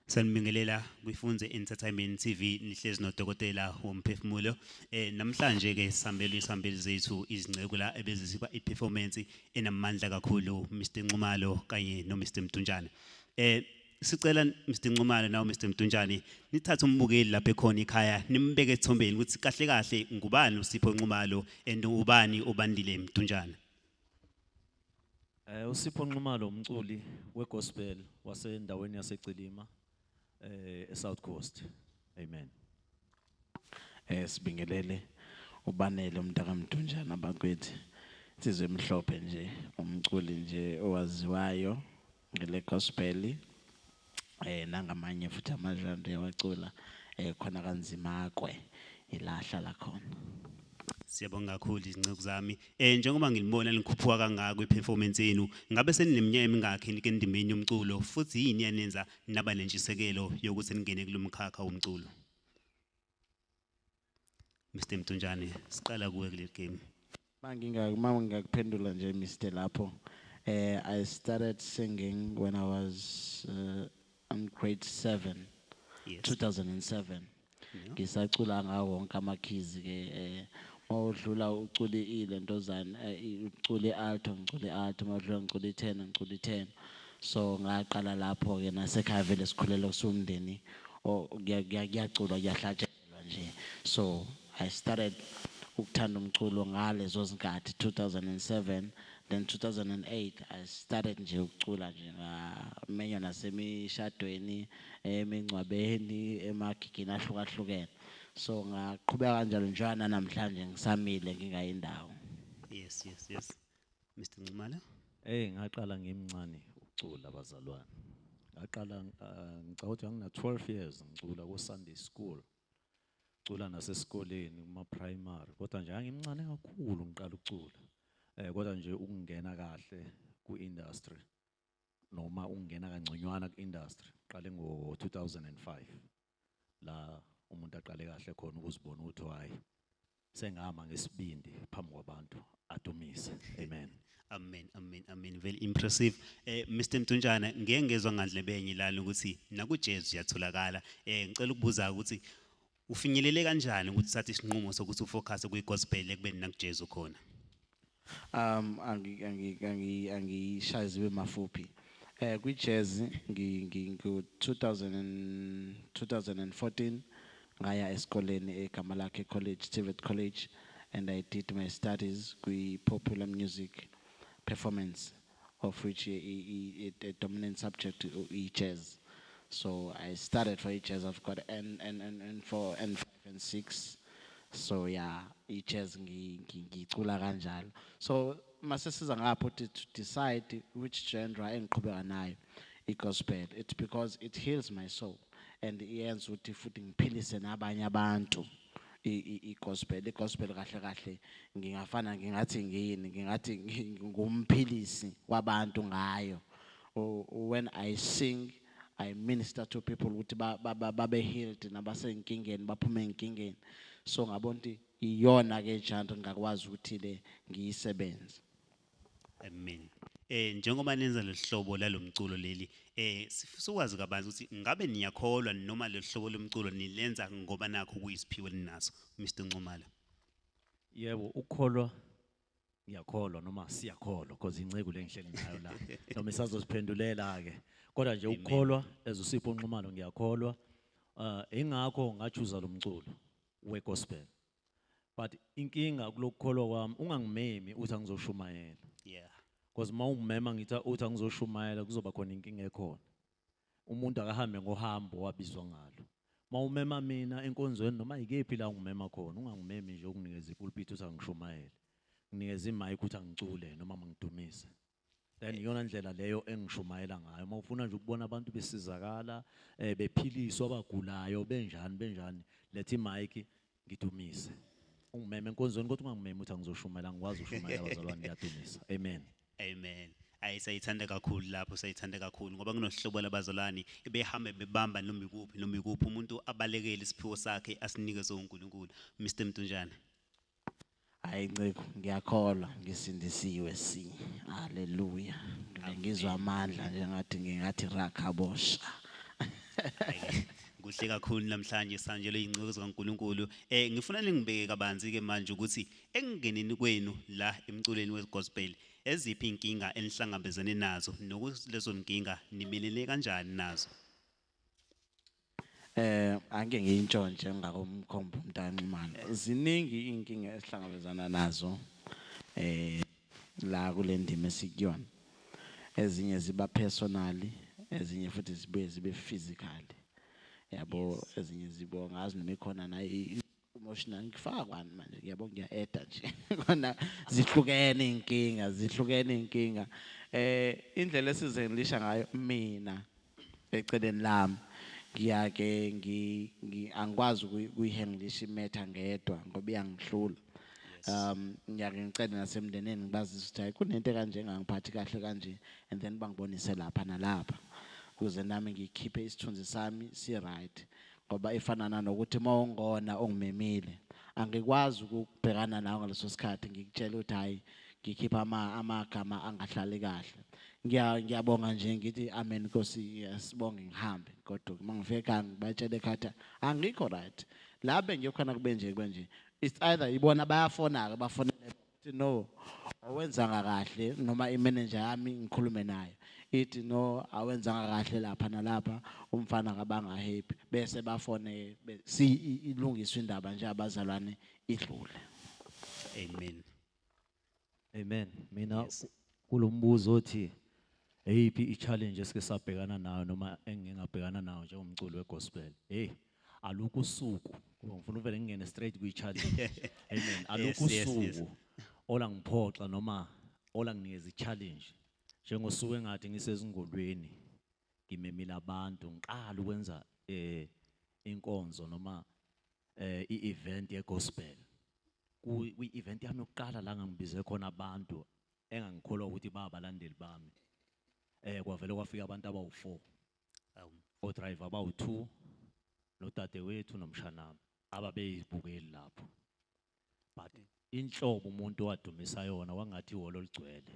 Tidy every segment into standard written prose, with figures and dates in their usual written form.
Sanibingelela kwifunze Entertainment TV nihlezi nodokotela womphefumulo. Namhlanje ke sihambele isihambeli zethu izingceku la ebezisiba iperformance enamandla kakhulu Mr Nxumalo kanye no Mr Mtunjane. Sicela Mr Nxumalo nawo Mr Mtunjane nithathe umbukeli lapha ekhona ekhaya nimbeke ethombeni ukuthi kahle kahle ngubani uSipho Nxumalo and ubani obandile Mtunjane. uSipho Nxumalo umculi wegospel wasendaweni yaseCilima eSouth Coast. Amen. Sibingelele ubanele umntaka Mtunjane abakwethu. Sizwe emhlophe nje umculi nje owaziwayo ngele gospel nangamanye futhi amajanda yawacula khona kanzima kwe ilahla la khona. Siyabonga kakhulu izinceku zami. Njengoba ngilibona likhuphuka kangaka kweperformance yenu, ngabe seniminyaka emingakhi nike endimeni yomculo futhi yini yanenza naba nentshisekelo yokuthi ningene kulomkhakha womculo? Mr Mtunjane, siqala kuwe kuleli game. Mama ngingakuphendula nje Mr lapho. I started singing when I was in grade 7, Yes. 2007. Ngisacula ngawo wonke amakhizi ke mawudlula uculi ilentozana uculi alto ngiculi alto mawudlula ngiculi 10 ngiculi 10. So ngaqala lapho ke nasekhaya vele sikhulela kusumndeni kuyaculwa kuyahlatshelwa nje. So I started ukuthanda umculo ngalezo zinkathi 2007, then 2008 I started nje ukucula nje ngamenywa nasemishadweni emingcwabeni emagigini ahlukahlukene. So ngaqhubeka kanjalo njana namhlanje ngisamile ngingayindawo. Yes. Mr Nxumalo? Ngaqala ngimncane ukucula abazalwane. Ngaqala ngicabanga ngina 12 years ngicula ku Sunday school. Cula nasesikoleni kuma primary kodwa nje ngimncane kakhulu ngiqala ukucula. Kodwa nje ukungena kahle ku industry noma ukungena kanconywana ku industry qale ngo 2005 la umuntu aqale kahle khona ukuzibona ukuthi hayi sengama ngesibindi phambi kwabantu adumise. Amen. Amen. Very impressive. Mr Mtunjane, ngeke ngezwe ngandlebenye lana ukuthi naku jazz yatholakala. Ngicela ukubuza ukuthi ufinyelele kanjani ukuthi sathi isinqumo sokuthi ufocus ku gospel ekubeni naku jazz ukhona? Angishaya zibe mafuphi. Kwi jazz ngi 2014 ngaya esikoleni egama lakhe college TVET College, and I did my studies kwi popular music performance, of which a dominant subject is jazz. So I started for jazz. I've got N4 N5 and 6. So yeah, jazz ngicula kanjalo. So mase siza ngapho to decide which genre engiqhubeka nayo gospel. It's because it heals my soul and iyenza ukuthi futhi ngiphilise nabanye abantu gospel kahle kahle ngingafana ngingathi ngiyini ngingathi ngumphilisi wabantu ngayo. When I sing I minister to people ukuthi babe healed nabasenkingeni baphume enkingeni. So ngabona ukuthi iyona ke genre ngakwazi ukuthi le ngiyisebenze. Amen. Njengoba nenza lehlobo lalomculo leli, sikwazi kabanzi ukuthi ngabe niyakholwa noma lehlobo lomculo nilenza ngoba nakho kuyisiphiwo linaso Mr Nxumalo? Yebo, ukholwa ngiyakholwa noma siyakholwa because inceke lengihleli ngayo la. Noma isazosiphendulela ke. Kodwa nje ukholwa as uSipho Nxumalo ngiyakholwa. Ingakho ngachuza lo mculo we gospel. But inkinga kulokukholwa kwami ungangimemi uthi angizoshumayela. Yeah. Because mawungimema ngithi uthi angizoshumayela kuzoba khona inkinga ekhona. Umuntu akahambe ngohambo wabizwa ngalo. Mawumema mina enkonzweni noma ikephi la ungimema khona ungangimemi nje ukunikeza ipulpit uthi angishumayele. Nginikeza imic ukuthi angicule noma mangidumise. Then iyona ndlela leyo engishumayela ngayo. Mawufuna nje ukubona abantu besizakala bephiliswa abagulayo benjani lethi imic ngidumise. Ungimeme enkonzweni kodwa ungangimemi uthi angizoshumayela ngikwazi ushumayela abazalwane ngiyadumisa. Amen. Sayithanda kakhulu lapho sayithanda kakhulu ngoba kunohlobo labazalwane ebehamba bebamba noma ikuphi umuntu abalekele isiphiwo sakhe asinikeze uNkulunkulu. Mr Mtunjane? Hayi nceko ngiyakholwa ngisindisiwe si. Hallelujah. Ngizwa amandla nje ngathi rakhabosha. Hhayi-ke, kuhle kakhulu namhlanje sanjelo iy'ngceku zikaNkulunkulu. Ngifuna ningibeke kabanzi-ke manje ukuthi ekungeneni kwenu la emculweni we-gospel, eziphi iy'nkinga enihlangabezane nazo nokuthi lezo nkinga nimelele kanjani nazo? Ake ngiyintshontshe ngakomkhombo umntanxumalo. Ziningi inkinga esihlangabezana nazo la kule ndima esikuyona. Ezinye ziba personally, ezinye futhi zibuye zibe physically. Yabo ezinye zibo ngazi noma ikhona na emotional ngifaka kwani manje yabo ngiya-eda nje. Khona zihlukene inkinga. Indlela esizengilisha ngayo mina eceleni lami ngiyake angikwazi ukuyihandlisha imetha ngedwa ngoba iyangihlula. Ngiyake ngicela nasemndeneni ngibazise ukuthi hayi kunento kanje engangiphathi kahle kanje and then bangibonise lapha nalapha ukuze nami ngikhiphe isithunzi sami si-right ngoba ifana nanokuthi mawungona ongimemile angikwazi ukubhekana nawe ngaleso sikhathi ngikutshela ukuthi hayi ngikhipha amagama angahlali kahle. Ngiyabonga nje ngithi amen Nkosi sibonge ngihambe kodwa mangifika ekhaya ngibatshele ekhaya angikho right la bengiyokhona kube nje it's either ibona bayafona-ke bafonele ukuthi no awenzanga kahle noma imanager yami ngikhulume nayo ithi no awenzanga kahle lapha nalapha umfana kabanga happy bese bafone ilungiswe indaba nje abazalwane idlule. Amen. Amen. Mina kulombuzo othi eyiphi i-challenge esike sabhekana nayo noma engingabhekana nayo njengomculi we-gospel. Hey, alukho usuku. Ngifuna uvele ngingene straight kwi-challenge. Amen. Alukho usuku ola ngiphoxa noma ola nginikeza i-challenge. Njengosuku engathi ngisezingolweni ngimemile abantu ngiqala ukwenza inkonzo noma i-event ye-gospel. Kwi-event yami yokuqala la ngangibize khona abantu engangikholwa ukuthi bayabalandeli bami. Kwavele kwafika abantu abawu4. O-driver abawu2 nodadewethu nomshanami ababeyibukeli lapho. But inhlobo umuntu owadumisa yona wangathi ihholo ligcwele.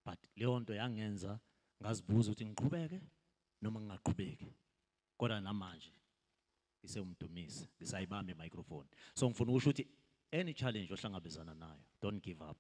But leyo nto yangenza ngazibuza ukuthi ngiqhubeke noma ngingaqhubeki. Kodwa namanje ngisewumdumisi ngisayibamba i-microphone. So ngifuna ukusho ukuthi any challenge ohlangabezana nayo, don't give up.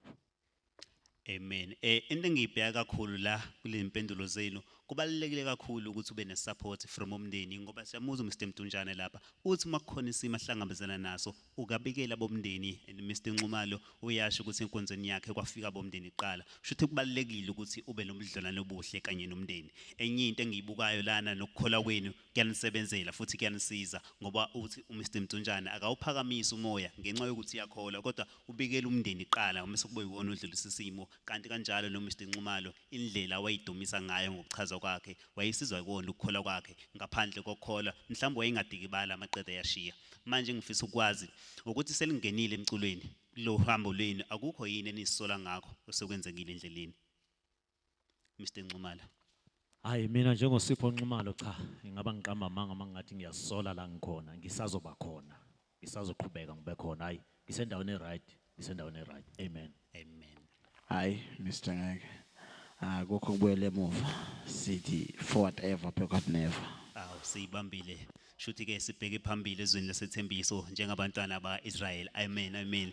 Amen. Into engiyibheka kakhulu la kule mpendulo zenu kubalulekile kakhulu ukuthi ube nesupport from umndeni ngoba siyamuza uMr Mtunjane lapha uthi makukhona isimo ahlangabezana naso ukabikela bomndeni and Mr Nxumalo uyasho ukuthi enkonzweni yakhe kwafika bomndeni iqala shuthi kubalulekile ukuthi ube nomdlelwane obuhle kanye nomndeni. Enye into engiyibukayo lana nokukhola kwenu kuyanisebenzela futhi kuyanisiza ngoba uthi uMr Mtunjane akawuphakamisa umoya ngenxa yokuthi uyakhola kodwa ubikela umndeni iqala uma sekuba yiwona odlulisa isimo. Kanti kanjalo no Mr Nxumalo indlela wayidumisa ngayo ngokuchaza kwakhe wayisizwa ikona ukukhola kwakhe ngaphandle kokukhola mhlawumbe wayengadikibala amaqede yashiya. Manje ngifisa ukwazi ukuthi selingenile emculweni lo hambo lweni akukho yini enisola ngakho osekwenzekile endleleni Mr Nxumalo? Hayi mina njengoSipho Nxumalo cha ngingaba ngiqamba amanga mangathi ngiyasola la ngikhona ngisazoba khona ngisazoqhubeka ngibe khona hayi ngisendaweni right. Amen. Amen. Hayi Mr Ngeke akukho kubuyela emuva sithi forward ever backward never. Siyibambile shuthi ke sibheke phambili ezweni lesethembiso njengabantwana baIsrael. Amen.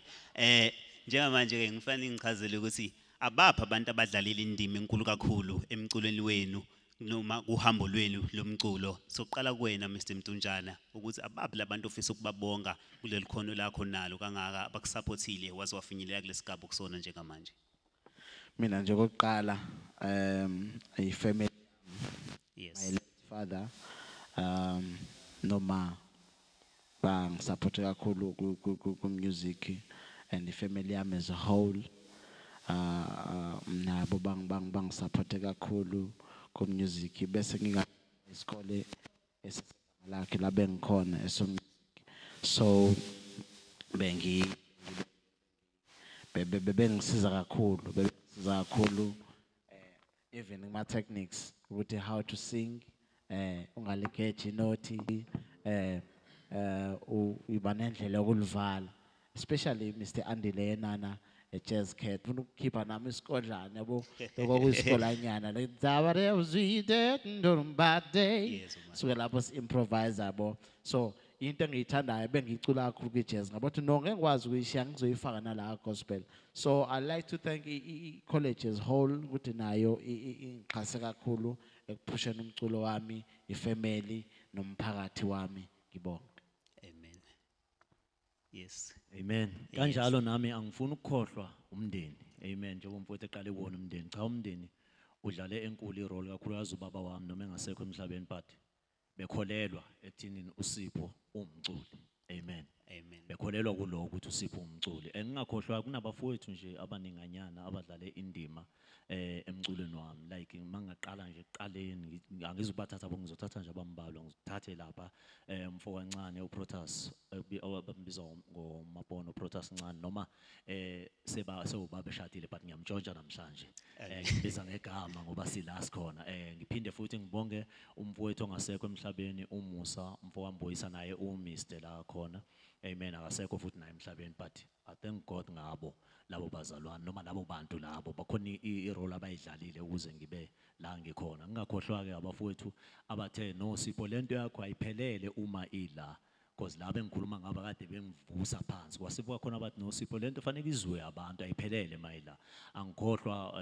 Njengamanje ke ngifanele ngichazele ukuthi abapha abantu abadlalile indima enkulu kakhulu emculweni wenu noma uhambo lwenu lomculo. Soqala kuwena Mr Mtunjana ukuthi abaphi labantu ofisa ukubabonga kuleli khono lakho nalo kangaka abakusupportile waze wafinyelela kulesigaba kusona njengamanje. Mina nje kokuqala ifamily Yes. my late father noma bangisupport kakhulu ku music and ifamily yami as a whole nabo bangisupport kakhulu ku music bese nginga isikole lakhe la bengikhona music so bengisiza kakhulu even my techniques ukuthi how to sing ungaligeji nothi uba nendlela yokulivala especially Mr Andile Nana jazz cat ufuna ukukhipha nami isikodlana yabo lokuyisikolanyana le dzaba uzwide ndombade Yes, man. so lapho si-improvise yabo so into engiyithandayo bengiyicula kakhulu kwi-jazz ngabo ukuthi no ngeke ngikwazi ukuyishiya ngizoyifaka nala gospel so I like to thank i-college as whole ukuthi nayo ingixhase kakhulu ekuphusheni umculo wami ifamily nomphakathi wami ngibonga. Amen. Yes. Amen. Kanjalo nami angifuni ukukhohlwa umndeni. Amen. Njengoba umfowethu eqale ubona umndeni. Cha umndeni udlale enkulu irole kakhulukazi ubaba wami noma engasekho emhlabeni but bekholelwa ekuthinini uSipho umculi. Amen. Amen. Bekholelwa kuloko ukuthi uSipho umculi. Engingakhohlwa kunabafowethu nje abaninganyana abadlale indima emculweni wami like mangaqala nje ekuqaleni angizubathatha ngizothatha nje abambalwa ngizothathe lapha mfokancane uProtas abambiza ngoMapono Protas Ncane noma sebaba beshadile but ngiyamtshontsha namhlanje ngibiza ngegama ngoba sila sikhona ngiphinde futhi ngibonge umfowethu ongasekho emhlabeni uMusa mfokamboyisa naye uMr la khona. Amen. Akasekho futhi naye emhlabeni but I thank God ngabo labo bazalwane noma labo bantu labo bakhona irole abayidlalile ukuze ngibe la ngikhona. Ngingakhohlwa ke abafowethu abathe no Sipho lento yakho ayiphelele uma ila because la bengikhuluma ngaba kade bengivusa phansi kwasipho khona abathi no Sipho lento fanele izwe abantu ayiphelele mayila angikhohlwa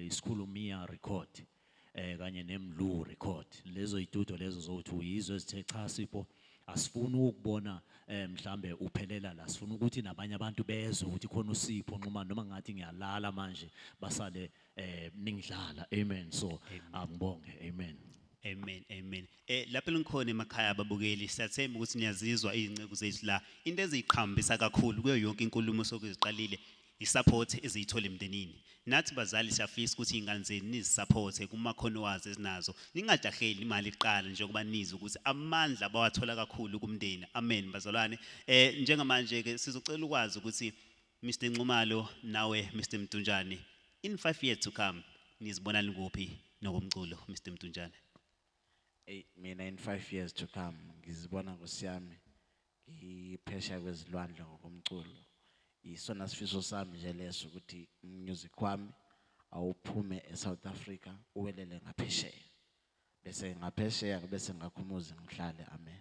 isikhulu Mia record kanye neMlu record lezo itudo lezo zothi uyizwe ezithe cha Sipho asifuni ukubona mhlambe uphelela la sifuna ukuthi nabanye abantu bezwe ukuthi khona uSipho nquma noma ngathi ngiyalala manje basale ningidlala. Amen. So angibonge. Amen. Amen. Amen. Lapho ngikhona emakhaya ababukeli siyathemba ukuthi niyazizwa izinceke zethu la into eziqhambisa kakhulu kuyo yonke inkulumo sokuziqalile isupport eziyithola emndenini. Nathi bazali siyafisa ukuthi ingane zenu nizisupport kumakhono wazo ezinazo. Ningadaheli imali iqala njengoba nizi ukuthi amandla bawathola kakhulu kumndeni. Amen bazalwane. Njengamanje ke sizocela ukwazi ukuthi Mr Nxumalo nawe Mr Mtunjane in 5 years to come nizibona likuphi nokumculo Mr Mtunjane? Mina in 5 years to come ngizibona ngosiyami ngiphesha kwezilwandle ngokomculo. Isona sifiso sami nje leso ukuthi music wami awuphume eSouth Africa uwelele ngaphesheya bese ngaphesheya bese ngakhumuza ngihlale. Amen.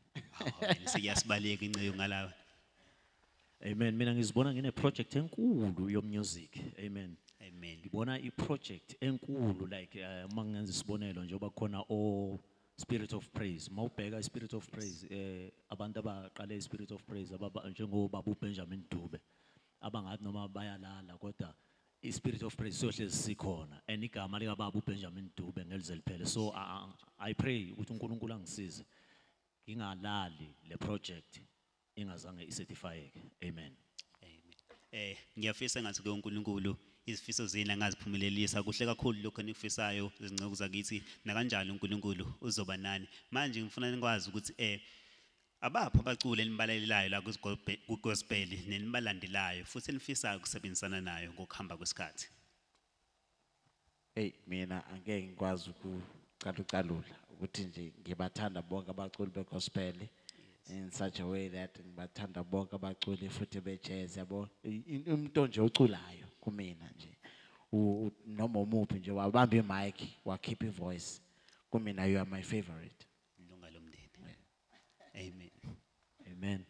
Siyasibaleka inceyo ngalawa. Amen. Mina ngizibona ngine project enkulu yomusic. Amen. Amen. Ngibona iproject enkulu like mangenza isibonelo njengoba khona o Spirit of Praise. Mawubheka iSpirit of Praise abantu abaqale iSpirit of Praise njengobaba uBenjamin Dube abangathi noma bayalala kodwa iSpirit of Praise sohlezi sikhona and igama lika baba uBenjamin Dube ngelize liphele. So I pray ukuthi uNkulunkulu angisize ngingalali le project ingazange icertifyeke. Amen. Amen. Ngiyafisa ngathi ke uNkulunkulu izifiso zenu angaziphumelelisa kuhle kakhulu lokho enifisayo izinceke zakithi na kanjalo uNkulunkulu uzoba nani. Manje ngifuna nikwazi ukuthi abapha abaculi enibalalelayo la kugospel nenibalandelayo futhi enifisayo ukusebenzisana nayo ngokuhamba kwesikhathi. Mina angeke ngikwazi ukucalula ukuthi nje ngibathanda bonke abaculi begospel in such a way that ngibathanda bonke abaculi futhi bejazz yabo umuntu nje oculayo kumina nje noma umuphi nje wabamba imic wakhipha ivoice kumina you are my favorite. Ilunga lomndeni. Amen. Amen.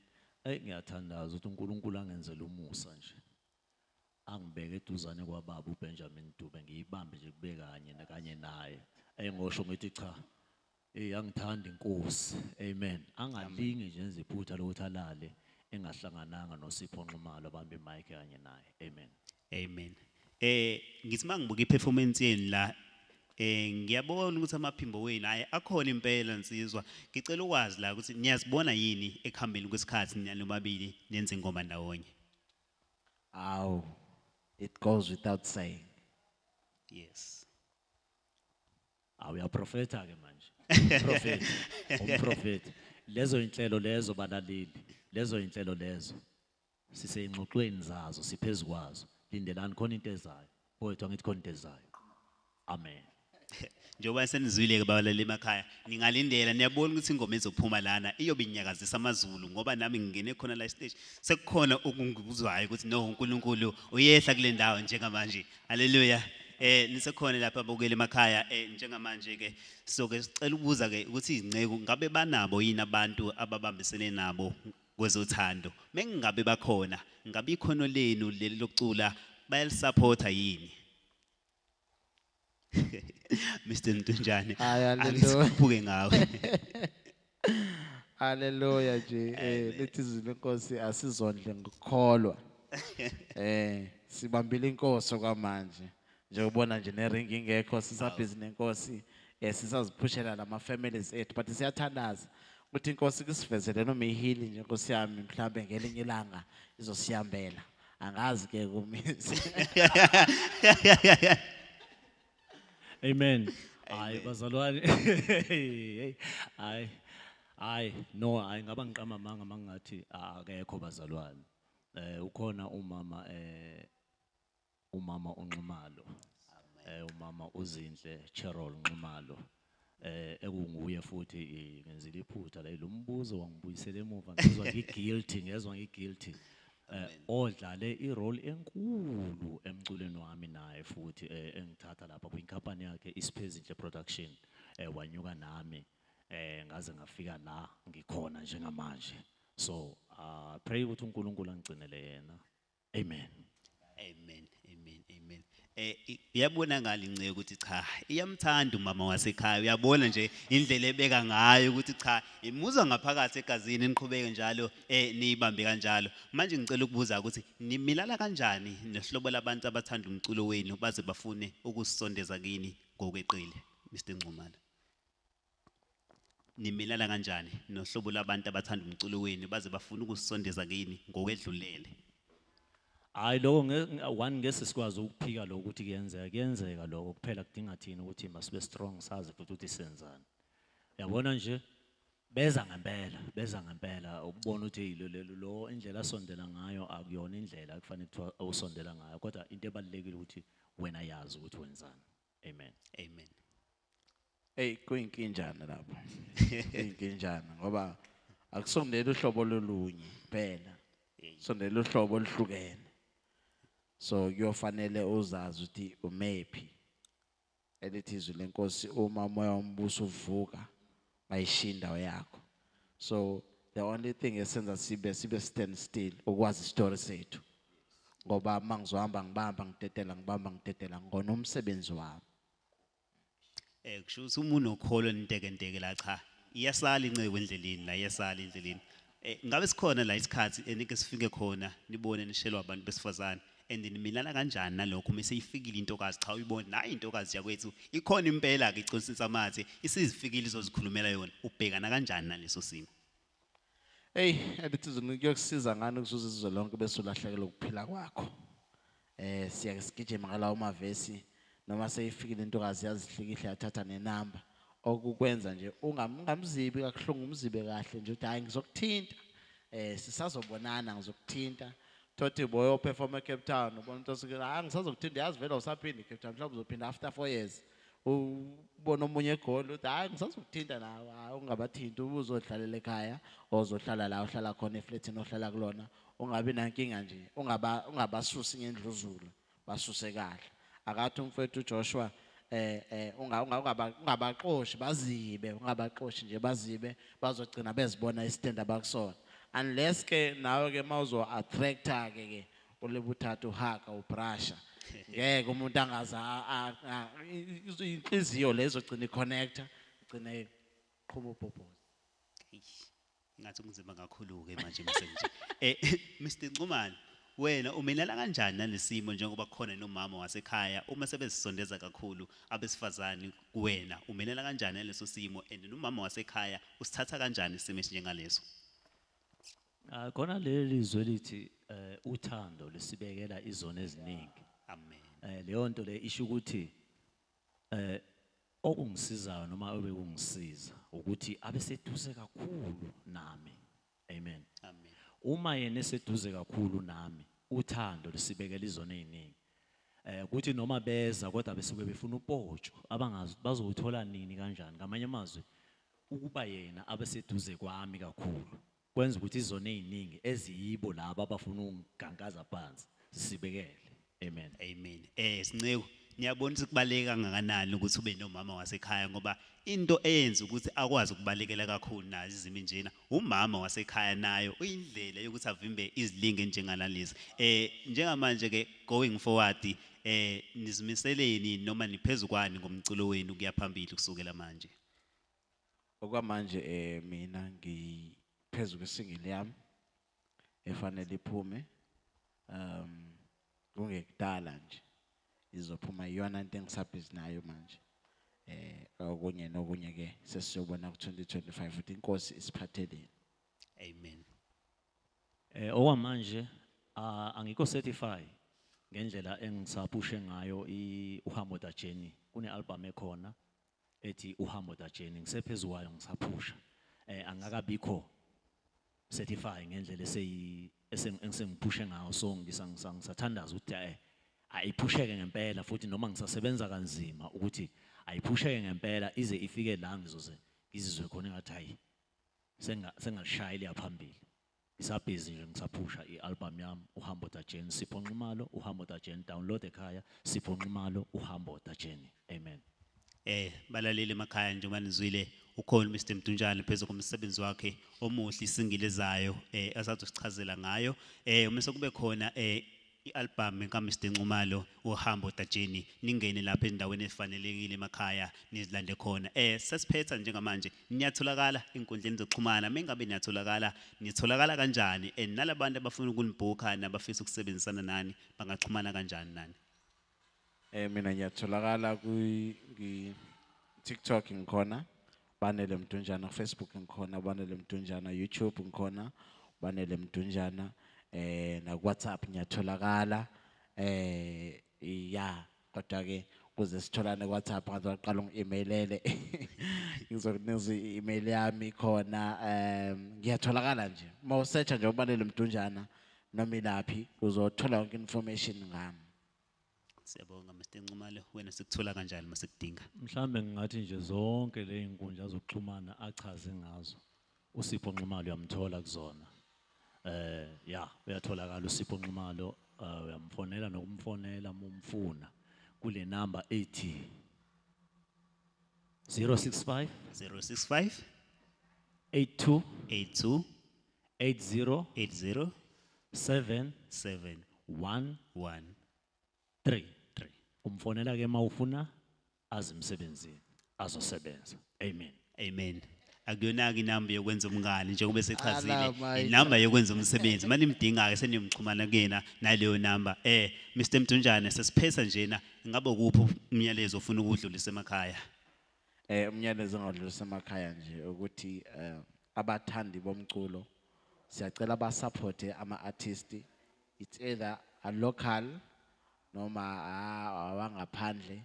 Ngiyathandaza ukuthi uNkulunkulu angenzele umusa nje. Angibeke eduzane kwababa uBenjamin Dube ngiyibambe nje kube kanye naye. Ngosho ngithi cha. Angithanda inkosi. Amen. Angalingi nje enze iphutha lokuthi alale engahlangananga noSipho Nxumalo abambe imic kanye naye. Amen. Amen. Ngithi mangibuka iperformance yenu la ngiyabona ukuthi amaphimbo wenu hayi akhona impela nsizwa. Ngicela ukwazi la ukuthi niyazibona yini ekuhambeni kwesikhathi nalobabili nenze ingoma ndawonye. It goes without saying. Yes. Uyaprofeta ke manje. Umprofeti. Lezo inhlelo lezo balaleli. Lezo inhlelo lezo. Siseyingxoxweni zazo siphezukwazo. Lindelani khona into ezayo. Mfowethu angithi khona into ezayo. Amen. Njengoba senizwile ke babalali emakhaya ningalindela niyabona ukuthi ingoma ezophuma lana iyobe inyakazisa amaZulu ngoba nami ngingene khona la stage sekukhona okungikuzwayo ukuthi no uNkulunkulu uyehla kule ndawo njengamanje haleluya nisekhona lapha abukele emakhaya njengamanje ke soke sicela ukubuza ke ukuthi izinceku ngabe banabo yini abantu ababambisene nabo kwezothando mengingabe bakhona ngabe ikhono lenu leli lokucula bayalisupport yini Mr Ntunjane angisiphuke ngawe Hallelujah nje lethi izwi lenkosi asizondle ngokukholwa sibambile inkosi kwamanje njengobona nje nering ingekho sisabhizi nenkosi sisaziphushela lama families ethu but siyathandaza ukuthi inkosi kusivezele noma ihili nje inkosi yami mhlambe ngelinye ilanga izosiyambela angazi ke kumisi Amen. Hayi bazalwane. Hayi no hayi ngaba ngiqama manga mangathi akekho bazalwane. Ukhona umama uNxumalo. Umama uZinhle Cherol Nxumalo. Ekunguye futhi ngenzile iphutha la lo mbuzo wangibuyisela emuva ngezwe ngiguilty. Odlale irole enkulu emculweni wami naye futhi engithatha lapha kwinkampani yakhe iSiphezinhle Production wanyuka nami ngaze ngafika la ngikhona njengamanje so pray ukuthi uNkulunkulu angigcinele yena amen amen uyabona ngale inceke ukuthi cha iyamthanda umama wasekhaya uyabona nje indlela ebeka ngayo ukuthi cha imuzwa ngaphakathi egazini niqhubeke njalo niyibambe kanjalo manje ngicela ukubuza ukuthi nimilala kanjani nesihlobo labantu abathanda umculo wenu baze bafune ukusondeza kini ngokweqile Mr Nxumalo nimilala kanjani nohlobo labantu abathanda umculo wenu baze bafune ukusondeza kini ngokwedlulele hayi lokho one ngeke sikwazi ukuphika lokho ukuthi kuyenzeka lokho kuphela kudinga thina ukuthi masibe strong sazi futhi ukuthi senzani yabona nje beza ngempela ukubona ukuthi lo indlela asondela ngayo akuyona indlela kufanele ukuthi awusondela ngayo kodwa into ebalekile ukuthi wena yazi ukuthi wenzani amen kuyinkinjana lapho kuyinkinjana ngoba akusondela uhlobo lolunye phela sondela uhlobo oluhlukene so kuyofanele uzazi ukuthi umephi elithi izwi lenkosi uma moya ombuso uvuka ayishinda yakho so the only thing esenza sibe stand still ukwazi story sethu ngoba mangizohamba ngibamba ngona umsebenzi wami kusho ukuthi umuntu okholo ninteke la cha iyasala inceke endleleni la iyasala endleleni ngabe sikhona la isikhathi enike sifike khona nibone nishelwa abantu besifazane and nimilana kanjani nalokho mase ifikile intokazi cha uyibona nayi intokazi yakwethu ikhona impela ke iconisisa amathe isizifikile izozikhulumela yona ubhekana kanjani naleso simo elithi izwi kuyokusiza ngani ukuzuza izwe lonke bese ulahlekelwa ukuphila kwakho siyake sigijima ngalawo mavesi noma seyifikile intokazi yazihlikihle yathatha nenamba okukwenza nje ungamzibi kakhulu umzibe kahle nje uthi hayi ngizokuthinta sisazobonana ngizokuthinta thothi boyo perform eCape Town ubona umuntu osike ngisazokuthinta yazi vele usaphinda eCape Town mhlawumbe uzophinda after 4 years ubona omunye egoli uthi hayi ngisazokuthinta nawe ungabathinta ubuzodlalela ekhaya ozohlala la uhlala khona eflatini ohlala kulona ungabi nankinga nje ungabasusi ngendluzulu basuse kahle akathi umfethu uJoshua ungabaqoshi bazibe ungabaqoshi nje bazibe bazogcina bezibona istand abakusona unless ke nawe ke mawuzo attractor ke ulebuthatha uhaka ubrusha ngeke umuntu angaza inhliziyo lezo gcina iconnector gcina qhuba ubhobhoza ngathi ungizima kakhulu ke manje msenje Mr Nxumalo wena umelana kanjani nalesimo njengoba khona nomama wasekhaya uma sebezisondeza kakhulu abesifazane kuwena umelana kanjani naleso simo and nomama wasekhaya usithatha kanjani isimo esinjengaleso khona leli izwe lithi uthando lesibekela izona eziningi amen leyo nto le isho ukuthi okungisizayo noma obekungisiza ukuthi abeseduze kakhulu nami amen uma yena eseduze kakhulu nami uthando lisibekela izona eziningi Kuthi noma beza kodwa besuke befuna upotsho abangazi bazowuthola nini kanjani ngamanye amazwi ukuba yena abeseduze kwami kakhulu kwenza ukuthi izona eziningi eziyibo laba abafuna ungigangaza phansi sibekele. Amen. Amen. Sinceku niyabona ukuthi kubaleka kangakanani ukuthi ube nomama wasekhaya ngoba into eyenza ukuthi akwazi ukubalekela kakhulu nazi izimo njena umama wasekhaya nayo uyindlela yokuthi avimbe izilinge njengalalezi. Njengamanje ke going forward nizimiseleni noma niphezukwani ngomculo wenu kuya phambili kusukela manje. Okwamanje mina ngiphezu kwesingle yami efanele iphume kungekudala nje izophuma iyona into engisabhizi nayo manje okunye nokunye ke sesiyobona ku2025 ukuthi inkosi isiphatheleni. Amen. Okwamanje angikho certify ngendlela engisapushe ngayo uhambo da journey kune album ekhona ethi uhambo da journey ngisephezuwayo ngisapusha angakabikho certify ngendlela esengipushe ngayo so ngisathandaza ukuthi ayiphusheke ngempela futhi noma ngisasebenza kanzima ukuthi ayiphusheke ngempela ize ifike la ngizoze ngizizwe khona ngathi hayi sengalishayile yaphambili. Ngisabhizi nje ngisapusha ialbum yami uhambo da journey Sipho Nxumalo uhambo da journey download ekhaya Sipho Nxumalo uhambo da journey. Amen. Balaleli emakhaya njengoba nizwile ukhona Mr Mtunjana phezulu komsebenzi wakhe omuhle isingilizayo asathi sichazela ngayo umase kube khona ialbum ka Mr Nxumalo uhambo da journey ningene lapha endaweni efanelekile emakhaya nizilande khona sesiphetha njengamanje niyatholakala inkundleni zokuxhumana mengabe nitholakala kanjani nalabantu abafuna ukunibhuka nabafisa ukusebenzisana nani bangaxhumana kanjani nani? Mina ngiyatholakala ku TikTok ngikhona Banele Mtunjana, Facebook ngikhona Banele Mtunjana, YouTube ngikhona Banele Mtunjana na WhatsApp ngiyatholakala ya kodwa ke kuze sitholane WhatsApp ngizaqala ungi-emailele ngizokunikeza i-email yami khona ngiyatholakala nje mawusearch nje uBanele Mtunjana noma ilaphi uzothola yonke information ngami. Siyabonga Mr Nxumalo wena sikuthola kanjani masikudinga? Mhlambe ngingathi nje zonke le inkundla zokuxhumana achaze ngazo uSipho Nxumalo uyamthola kuzona. Ya uyatholakala uSipho Nxumalo uyamfonela nokumfonela umfuna kule number ethi 065 82 80 713 umfonela ke mawufuna azimsebenzini azosebenza. Amen. Amen. Akuyona inamba yokwenza umngane njengoba esechazile inamba yokwenza umsebenzi manje imdinga ke seniyomxhumana kuyena naleyo namba. Mr Mtunjana sesiphetha njena ngabe kuphi umyalezo ofuna ukudlulisa emakhaya? Umyalezo ngadlulisa emakhaya nje ukuthi abathandi bomculo siyacela basupport ama-artist, it's either a local noma awangaphandle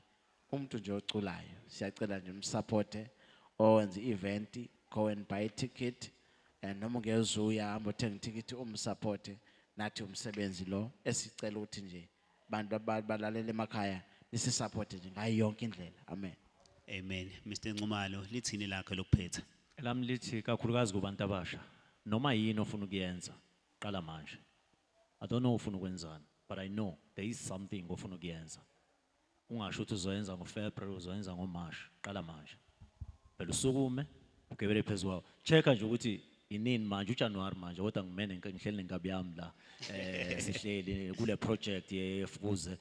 umuntu nje oculayo siyacela nje umsupport owenza event go and buy ticket noma ungezuya hamba uthenga ticket umsupport nathi umsebenzi lo esicela ukuthi nje bantu abalalela emakhaya nisisupport nje ngayo yonke indlela. Amen. Amen. Mr Nxumalo lithini lakho lokuphetha? Elami lithi kakhulukazi kubantu abasha noma yini ofuna ukuyenza qala manje. I don't know ufuna ukwenzani but I know there is something ofuna ukuyenza. Ungasho ukuthi uzoyenza ngoFebruary uzoyenza ngoMarch qala manje. Phela usukume ugebele phezulu. Checka nje ukuthi inini manje uJanuary manje kodwa ngimene ngihleli nengabi yami la sihleli kule project yefuze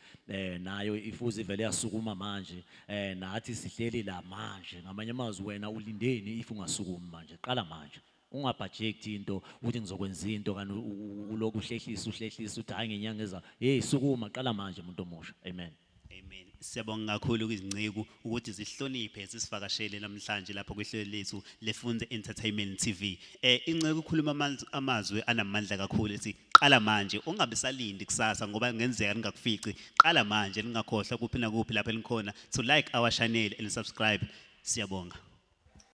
nayo ifuze ivele yasukuma manje nathi sihleli la manje ngamanye amazwi wena ulindeni if ungasukumi manje qala manje ungabudget into ukuthi ngizokwenza into kanti uloku uhlehlisa uthi hayi ngenyanga eza sukuma qala manje umuntu omusha. Amen. Amen. Siyabonga kakhulu kwizinceku ukuthi zihloniphe sisivakashele namhlanje lapha kwehlelo lethu leFunze Entertainment TV. Inceku ukhuluma amazwi anamandla kakhulu ethi qala manje ungabe salindi kusasa ngoba ngenzeka ningakufici. Qala manje lingakhohlwa kuphi na kuphi lapha likhona to like our channel and subscribe. Siyabonga.